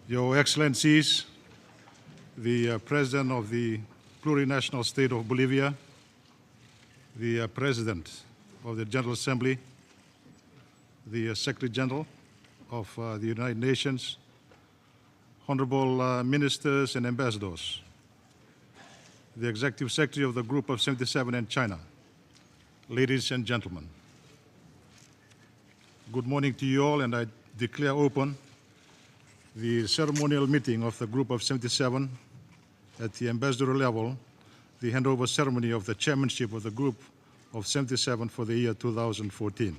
Your Excellencies, the President of the plurinational state of Bolivia, the President of the General Assembly, the Secretary General of the United Nations, Honorable Ministers and Ambassadors, the Executive Secretary of the Group of 77 in China, ladies and gentlemen. Good morning to you all, and I declare open the ceremonial meeting of the Group of 77 at the ambassador level, the handover ceremony of the chairmanship of the Group of 77 for the year 2014.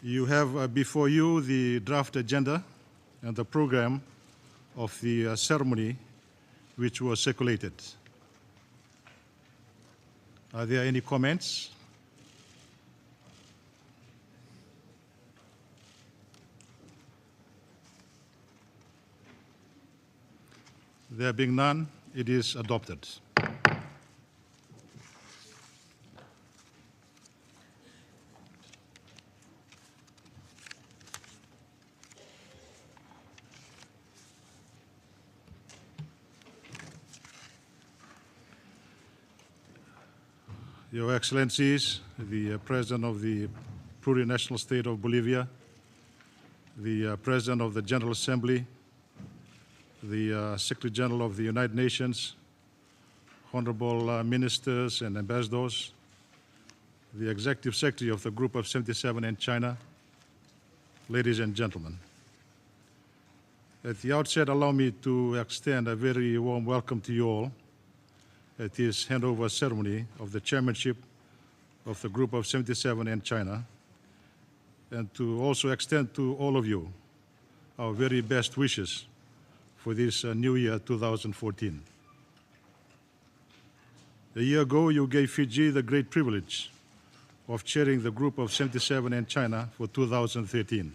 You have before you the draft agenda and the program of the ceremony which was circulated. Are there any comments? There being none, it is adopted. Your Excellencies, the President of the plurinational state of Bolivia, the President of the General Assembly, the Secretary General of the United Nations, Honorable Ministers and Ambassadors, the Executive Secretary of the Group of 77 in China, ladies and gentlemen. At the outset, allow me to extend a very warm welcome to you all at this handover ceremony of the chairmanship of the Group of 77 in China, and to also extend to all of you our very best wishes for this new year 2014. A year ago, you gave Fiji the great privilege of chairing the Group of 77 in China for 2013.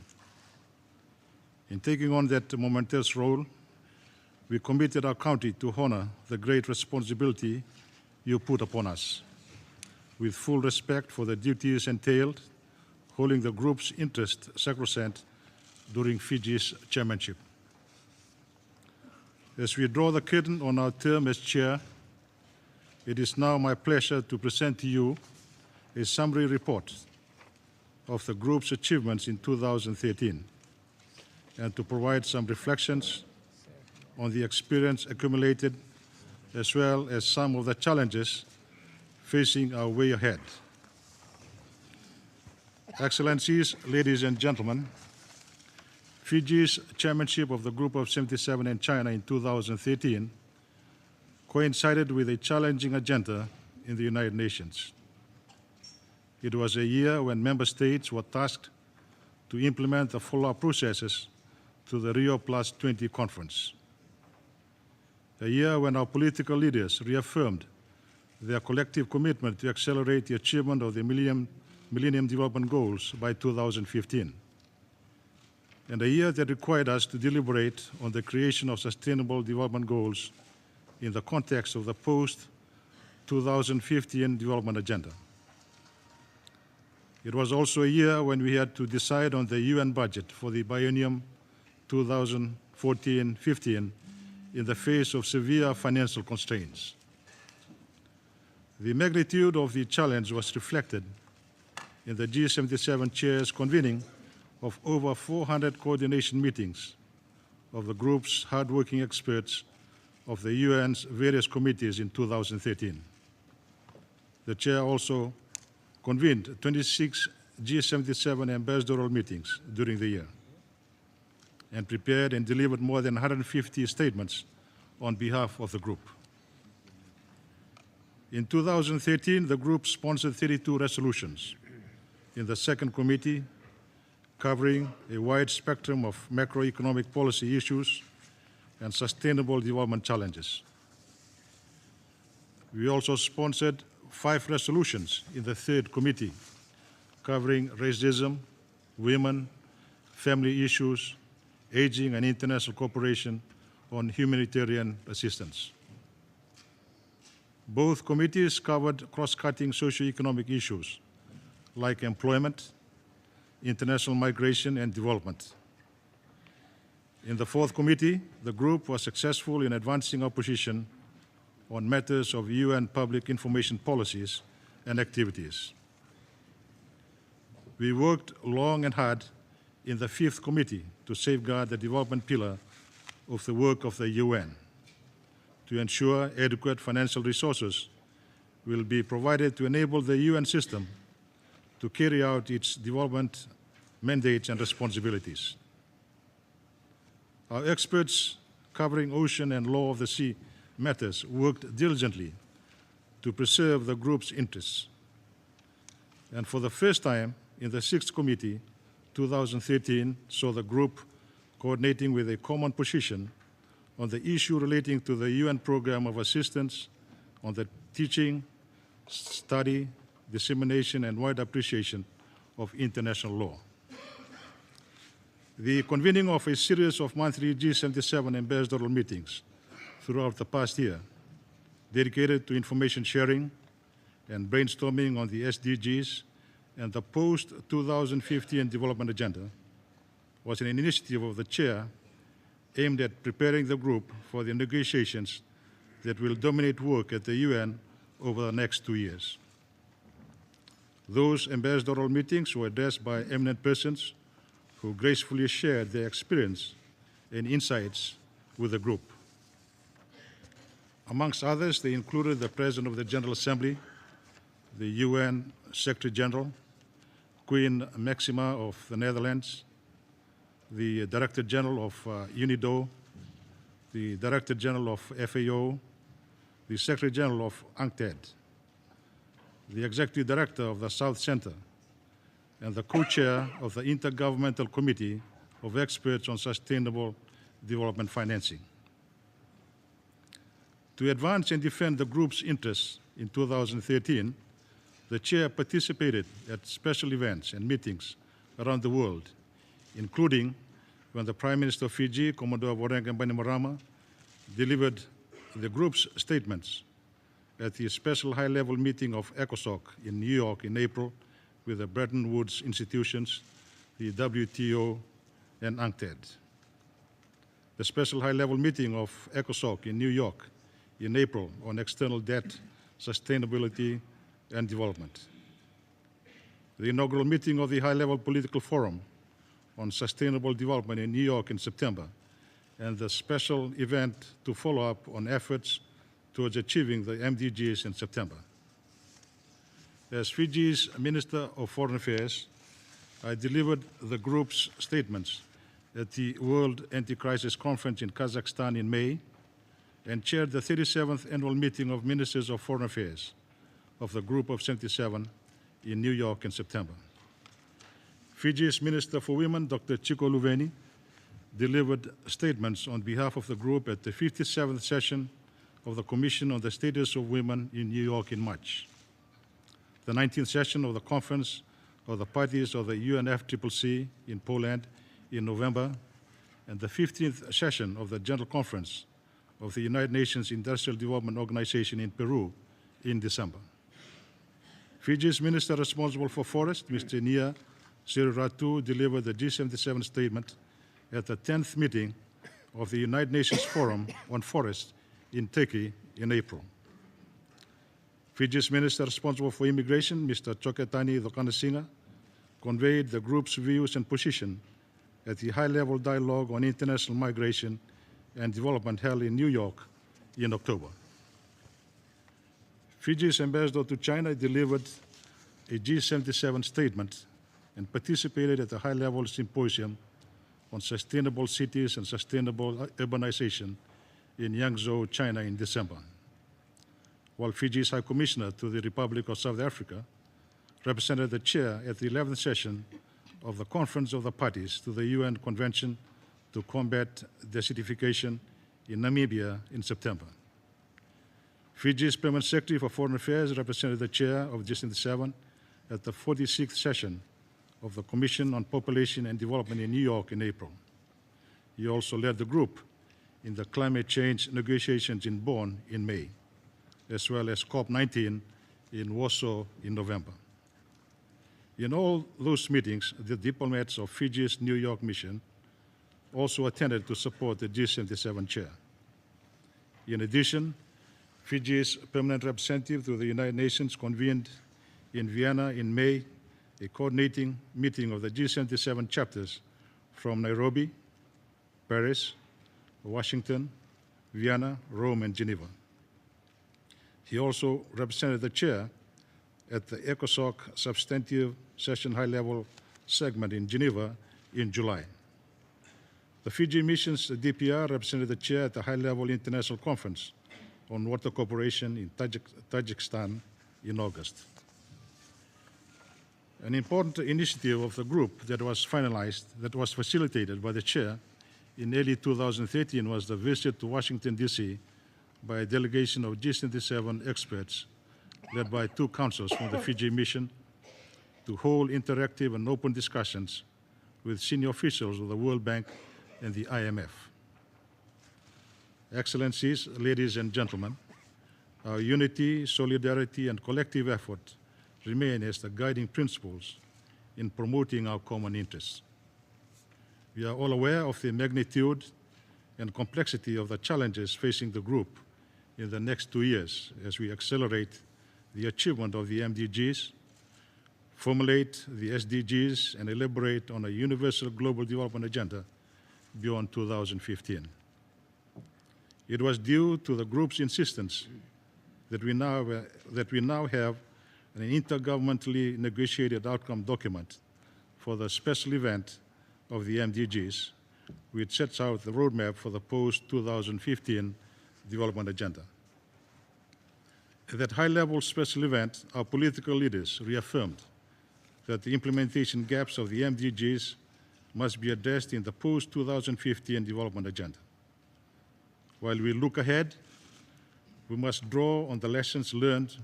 In taking on that momentous role, we committed our country to honor the great responsibility you put upon us, with full respect for the duties entailed, holding the group's interest sacrosanct during Fiji's chairmanship. As we draw the curtain on our term as chair, it is now my pleasure to present to you a summary report of the group's achievements in 2013 and to provide some reflections on the experience accumulated as well as some of the challenges facing our way ahead. Excellencies, ladies and gentlemen, Fiji's chairmanship of the Group of 77 in China in 2013 coincided with a challenging agenda in the United Nations. It was a year when member states were tasked to implement the follow-up processes to the Rio +20 conference. A year when our political leaders reaffirmed their collective commitment to accelerate the achievement of the Millennium Development Goals by 2015. And a year that required us to deliberate on the creation of sustainable development goals in the context of the post-2015 development agenda. It was also a year when we had to decide on the UN budget for the biennium 2014-15 in the face of severe financial constraints. The magnitude of the challenge was reflected in the G77 chairs convening of over 400 coordination meetings of the group's hard-working experts of the UN's various committees in 2013. The chair also convened 26 G77 ambassadorial meetings during the year and prepared and delivered more than 150 statements on behalf of the group. In 2013, the group sponsored 32 resolutions in the second committee, covering a wide spectrum of macroeconomic policy issues and sustainable development challenges. We also sponsored 5 resolutions in the third committee, covering racism, women, family issues, aging, and international cooperation on humanitarian assistance. Both committees covered cross-cutting socio-economic issues like employment, international migration, and development. In the fourth committee, the group was successful in advancing our position on matters of UN public information policies and activities. We worked long and hard in the fifth committee to safeguard the development pillar of the work of the UN, to ensure adequate financial resources will be provided to enable the UN system to carry out its development mandates and responsibilities. Our experts covering ocean and law of the sea matters worked diligently to preserve the group's interests. And for the first time in the sixth committee, 2013 saw the group coordinating with a common position on the issue relating to the UN program of assistance on the teaching, study, dissemination, and wide appreciation of international law. The convening of a series of monthly G77 ambassadorial meetings throughout the past year, dedicated to information sharing and brainstorming on the SDGs and the post-2015 development agenda, was an initiative of the chair aimed at preparing the group for the negotiations that will dominate work at the UN over the next 2 years. Those ambassadorial meetings were addressed by eminent persons who gracefully shared their experience and insights with the group. Amongst others, they included the President of the General Assembly, the UN Secretary General, Queen Maxima of the Netherlands, the Director General of UNIDO, the Director General of FAO, the Secretary General of UNCTAD, the Executive Director of the South Center, and the co-chair of the Intergovernmental Committee of Experts on Sustainable Development Financing. To advance and defend the group's interests in 2013, the chair participated at special events and meetings around the world, including when the Prime Minister of Fiji, Commodore Voreqe Bainimarama, delivered the group's statements at the special high-level meeting of ECOSOC in New York in April with the Bretton Woods institutions, the WTO, and UNCTAD. The special high-level meeting of ECOSOC in New York in April on external debt, sustainability, and development. The inaugural meeting of the High-Level Political Forum on Sustainable Development in New York in September, and the special event to follow up on efforts towards achieving the MDGs in September. As Fiji's Minister of Foreign Affairs, I delivered the group's statements at the World Anti-Crisis Conference in Kazakhstan in May and chaired the 37th Annual Meeting of Ministers of Foreign Affairs of the Group of 77 in New York in September. Fiji's Minister for Women, Dr. Chiko Luveni, delivered statements on behalf of the group at the 57th session of the Commission on the Status of Women in New York in March, the 19th session of the Conference of the Parties of the UNFCCC in Poland in November, and the 15th session of the General Conference of the United Nations Industrial Development Organization in Peru in December. Fiji's Minister responsible for Forest, Mr. Nia Ratu, delivered the G77 statement at the 10th meeting of the United Nations Forum on Forest in Turkey in April. Fiji's Minister responsible for Immigration, Mr. Choketani Dokanasinga, conveyed the group's views and position at the high-level dialogue on international migration and development held in New York in October. Fiji's ambassador to China delivered a G77 statement and participated at a high-level symposium on sustainable cities and sustainable urbanization in Yangzhou, China in December. While Fiji's High Commissioner to the Republic of South Africa represented the chair at the 11th session of the Conference of the Parties to the UN Convention to Combat Desertification in Namibia in September. Fiji's Permanent Secretary for Foreign Affairs represented the chair of G77 at the 46th session of the Commission on Population and Development in New York in April. He also led the group in the climate change negotiations in Bonn in May, as well as COP19 in Warsaw in November. In all those meetings, the diplomats of Fiji's New York mission also attended to support the G77 chair. In addition, Fiji's permanent representative to the United Nations convened in Vienna in May a coordinating meeting of the G77 chapters from Nairobi, Paris, Washington, Vienna, Rome, and Geneva. He also represented the chair at the ECOSOC substantive session high-level segment in Geneva in July. The Fiji mission's DPR represented the chair at the high-level international conference on water cooperation in Tajikistan in August. An important initiative of the group that was facilitated by the chair in early 2013 was the visit to Washington, D.C. by a delegation of G77 experts led by 2 councils from the Fiji mission to hold interactive and open discussions with senior officials of the World Bank and the IMF. Excellencies, ladies and gentlemen, our unity, solidarity, and collective effort remain as the guiding principles in promoting our common interests. We are all aware of the magnitude and complexity of the challenges facing the group in the next 2 years as we accelerate the achievement of the MDGs, formulate the SDGs, and elaborate on a universal global development agenda beyond 2015. It was due to the group's insistence that we now have an intergovernmentally negotiated outcome document for the special event of the MDGs, which sets out the roadmap for the post-2015 development agenda. At that high-level special event, our political leaders reaffirmed that the implementation gaps of the MDGs must be addressed in the post-2015 development agenda. While we look ahead, we must draw on the lessons learned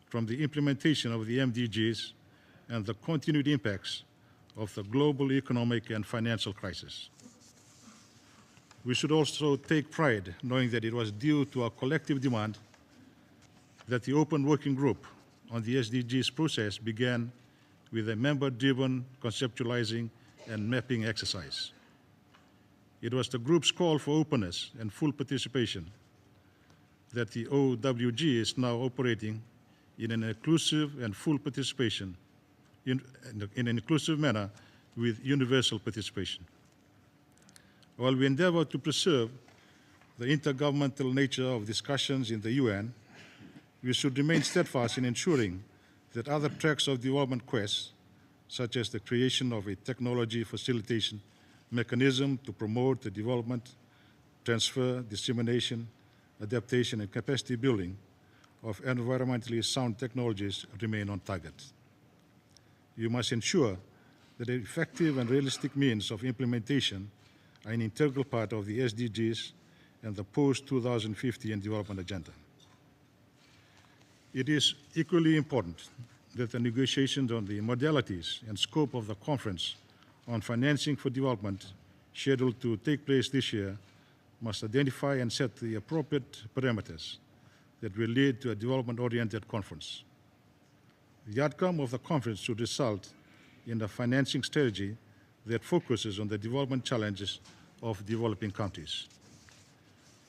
from the implementation of the MDGs and the continued impacts of the global economic and financial crisis. We should also take pride knowing that it was due to our collective demand that the open working group on the SDGs process began with a member-driven conceptualizing and mapping exercise. It was the group's call for openness and full participation that the OWG is now operating in an inclusive and full participation, in an inclusive manner with universal participation. While we endeavor to preserve the intergovernmental nature of discussions in the UN, we should remain steadfast in ensuring that other tracks of development quests, such as the creation of a technology facilitation mechanism to promote the development, transfer, dissemination, adaptation, and capacity building of environmentally sound technologies remain on target. You must ensure that effective and realistic means of implementation are an integral part of the SDGs and the post-2015 development agenda. It is equally important that the negotiations on the modalities and scope of the conference on financing for development scheduled to take place this year must identify and set the appropriate parameters that will lead to a development-oriented conference. The outcome of the conference should result in a financing strategy that focuses on the development challenges of developing countries.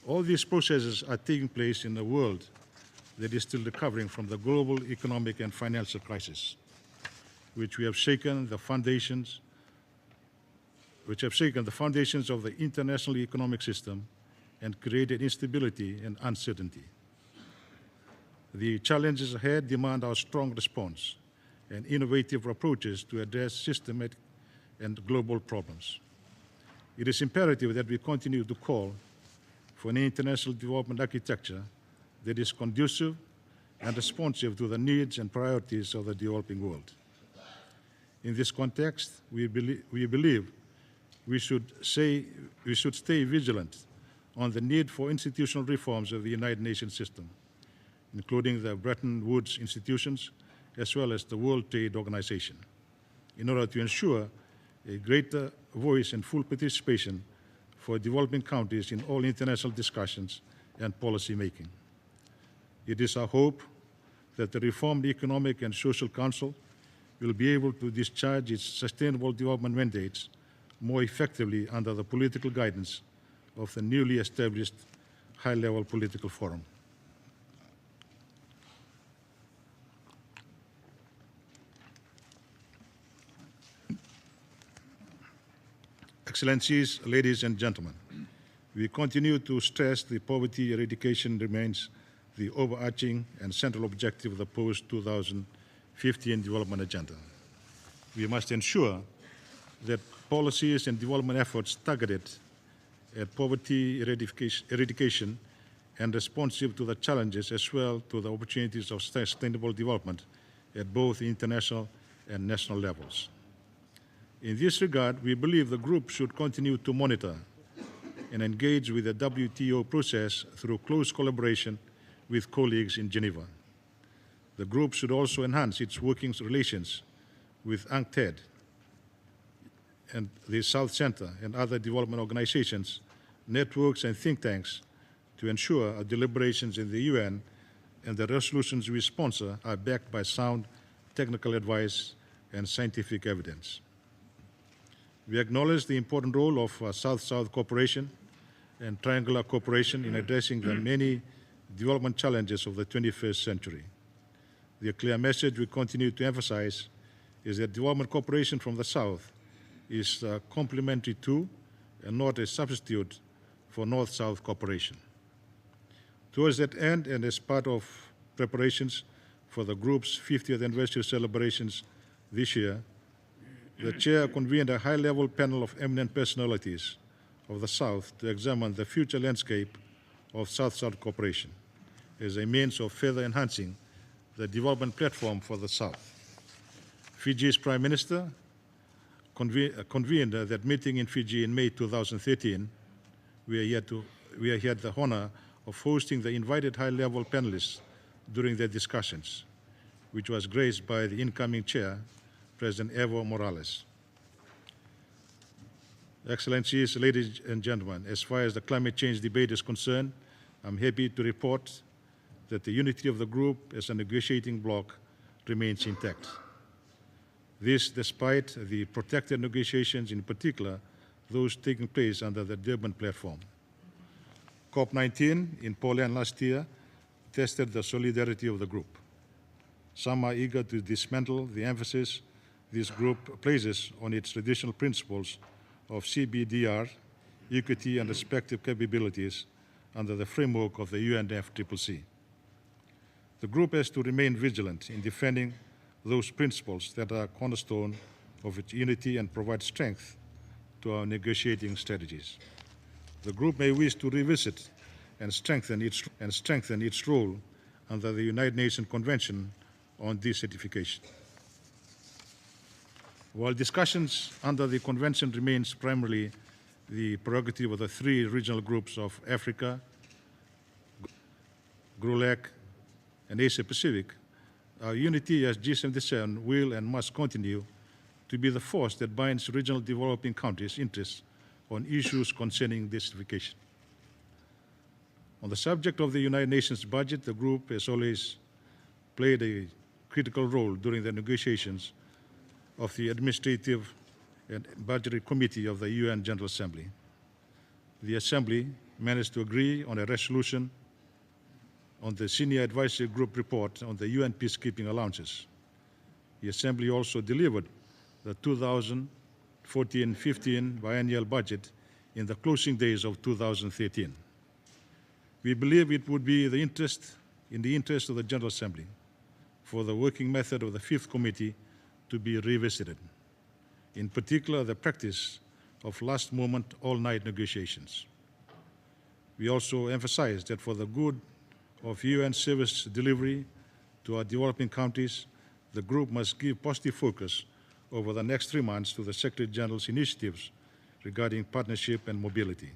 All these processes are taking place in a world that is still recovering from the global economic and financial crisis, which have shaken the foundations of the international economic system and created instability and uncertainty. The challenges ahead demand our strong response and innovative approaches to address systemic and global problems. It is imperative that we continue to call for an international development architecture that is conducive and responsive to the needs and priorities of the developing world. In this context, we believe we should stay vigilant on the need for institutional reforms of the United Nations system, including the Bretton Woods institutions, as well as the World Trade Organization, in order to ensure a greater voice and full participation for developing countries in all international discussions and policy making. It is our hope that the reformed Economic and Social Council will be able to discharge its sustainable development mandates more effectively under the political guidance of the newly established high-level political forum. Excellencies, ladies and gentlemen, we continue to stress that poverty eradication remains the overarching and central objective of the post-2015 development agenda. We must ensure that policies and development efforts targeted at poverty eradication and responsive to the challenges as well to the opportunities of sustainable development at both international and national levels. In this regard, we believe the group should continue to monitor and engage with the WTO process through close collaboration with colleagues in Geneva. The group should also enhance its working relations with UNCTAD and the South Center and other development organizations, networks and think tanks to ensure our deliberations in the UN and the resolutions we sponsor are backed by sound technical advice and scientific evidence. We acknowledge the important role of South-South cooperation and triangular cooperation in addressing the many development challenges of the 21st century. The clear message we continue to emphasize is that development cooperation from the South is complementary to and not a substitute for North-South cooperation. Towards that end, and as part of preparations for the group's 50th anniversary celebrations this year, the Chair convened a high-level panel of eminent personalities of the South to examine the future landscape of South-South cooperation as a means of further enhancing the development platform for the South. Fiji's Prime Minister convened that meeting in Fiji in May 2013. We had the honor of hosting the invited high-level panelists during their discussions, which was graced by the incoming Chair, President Evo Morales. Excellencies, ladies and gentlemen, as far as the climate change debate is concerned, I'm happy to report that the unity of the group as a negotiating bloc remains intact. This despite the protracted negotiations, in particular those taking place under the Durban platform. COP19 in Poland last year tested the solidarity of the group. Some are eager to dismantle the emphasis this group places on its traditional principles of CBDR, equity and respective capabilities under the framework of the UNFCCC. The group has to remain vigilant in defending those principles that are cornerstone of its unity and provide strength to our negotiating strategies. The group may wish to revisit and strengthen its role under the United Nations Convention on Desertification. While discussions under the Convention remains primarily the prerogative of the three regional groups of Africa, GRULAC, and Asia Pacific, our unity as G77 will and must continue to be the force that binds regional developing countries' interests on issues concerning desertification. On the subject of the United Nations budget, the group has always played a critical role during the negotiations of the Administrative and Budgetary Committee of the UN General Assembly. The Assembly managed to agree on a resolution on the Senior Advisory Group report on the UN peacekeeping allowances. The Assembly also delivered the 2014-15 biennial budget in the closing days of 2013. We believe it would be in the interest of the General Assembly for the working method of the Fifth Committee to be revisited, in particular the practice of last-moment all-night negotiations. We also emphasize that for the good of UN service delivery to our developing countries, the group must give positive focus over the next 3 months to the Secretary General's initiatives regarding partnership and mobility.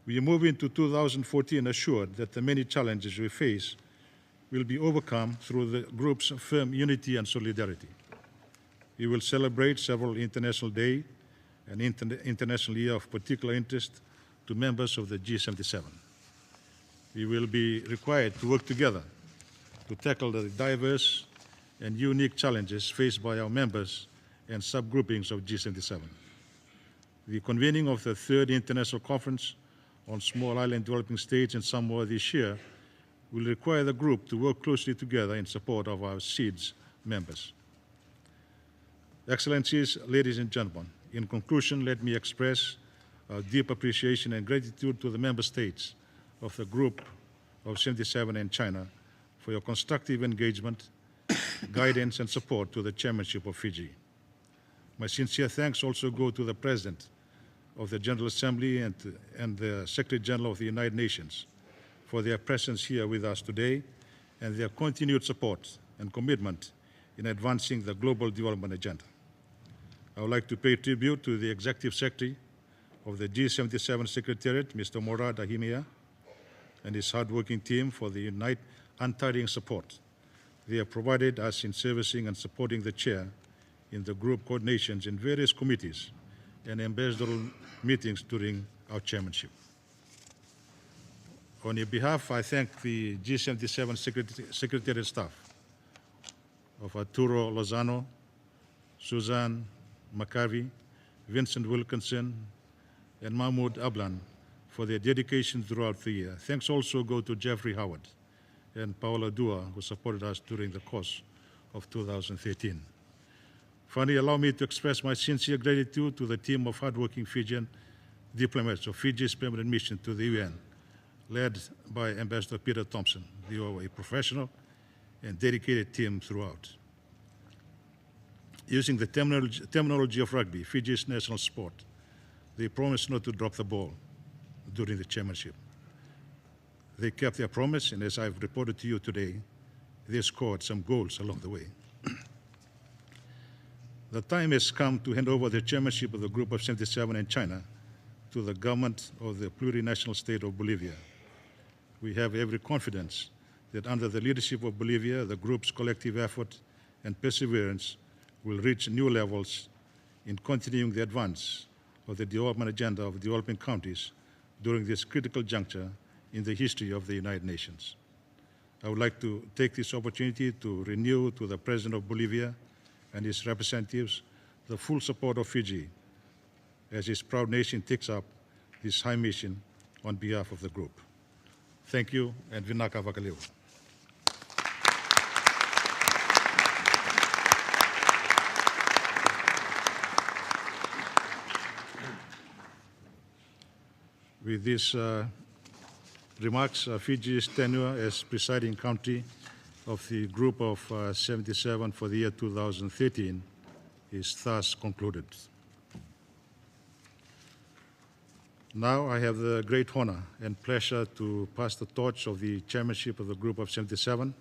We move into 2014 assured that the many challenges we face will be overcome through the group's firm unity and solidarity. We will celebrate several International Day and International Year of particular interest to members of the G77. We will be required to work together to tackle the diverse and unique challenges faced by our members and subgroupings of G77. The convening of the third International Conference on Small Island Developing States in Samoa this year will require the group to work closely together in support of our SEEDS members. Excellencies, ladies and gentlemen, in conclusion, let me express our deep appreciation and gratitude to the member states of the Group of 77 and China for your constructive engagement, guidance, and support to the Chairmanship of Fiji. My sincere thanks also go to the President of the General Assembly and the Secretary General of the United Nations for their presence here with us today and their continued support and commitment in advancing the global development agenda. I would like to pay tribute to the Executive Secretary of the G77 Secretariat, Mr. Morad Ahimea, and his hard-working team for the untiring support they have provided us in servicing and supporting the Chair in the group coordinations in various committees and ambassadorial meetings during our chairmanship. On your behalf, I thank the G77 Secretariat staff of Arturo Lozano, Suzanne McCarvey, Vincent Wilkinson, and Mahmoud Ablan for their dedication throughout the year. Thanks also go to Jeffrey Howard and Paola Dua, who supported us during the course of 2013. Finally, allow me to express my sincere gratitude to the team of hardworking Fijian diplomats of Fiji's permanent mission to the UN, led by Ambassador Peter Thompson. They are a professional and dedicated team throughout. Using the terminology of rugby, Fiji's national sport, they promised not to drop the ball during the chairmanship. They kept their promise, and as I've reported to you today, they scored some goals along the way. The time has come to hand over the chairmanship of the Group of 77 in China to the government of the plurinational state of Bolivia. We have every confidence that under the leadership of Bolivia, the group's collective effort and perseverance will reach new levels in continuing the advance of the development agenda of developing countries during this critical juncture in the history of the United Nations. I would like to take this opportunity to renew to the President of Bolivia and his representatives the full support of Fiji as his proud nation takes up this high mission on behalf of the group. Thank you, and Vinaka Vakaleu. With these remarks, Fiji's tenure as presiding country of the Group of 77 for the year 2013 is thus concluded. Now I have the great honor and pleasure to pass the torch of the chairmanship of the Group of 77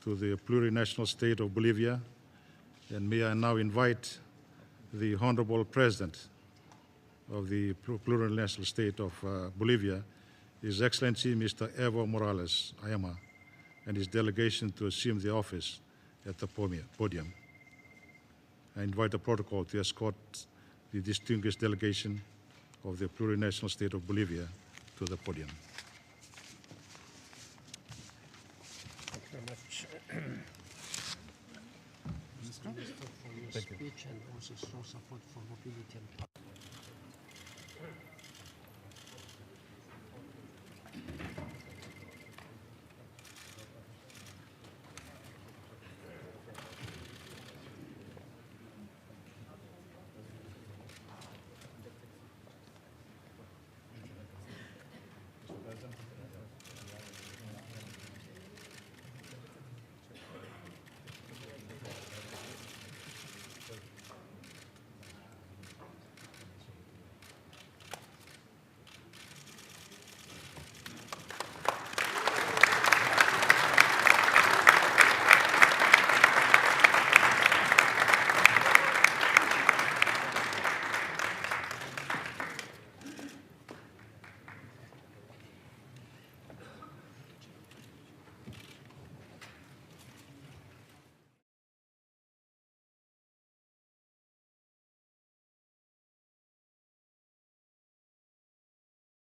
to the plurinational state of Bolivia, and may I now invite the Honorable President of the plurinational state of Bolivia, His Excellency Mr. Evo Morales Ayama, and his delegation to assume the office at the podium. I invite the protocol to escort the distinguished delegation of the plurinational state of Bolivia to the podium. Thank you very much. Minister, for your speech and also strong support for mobility and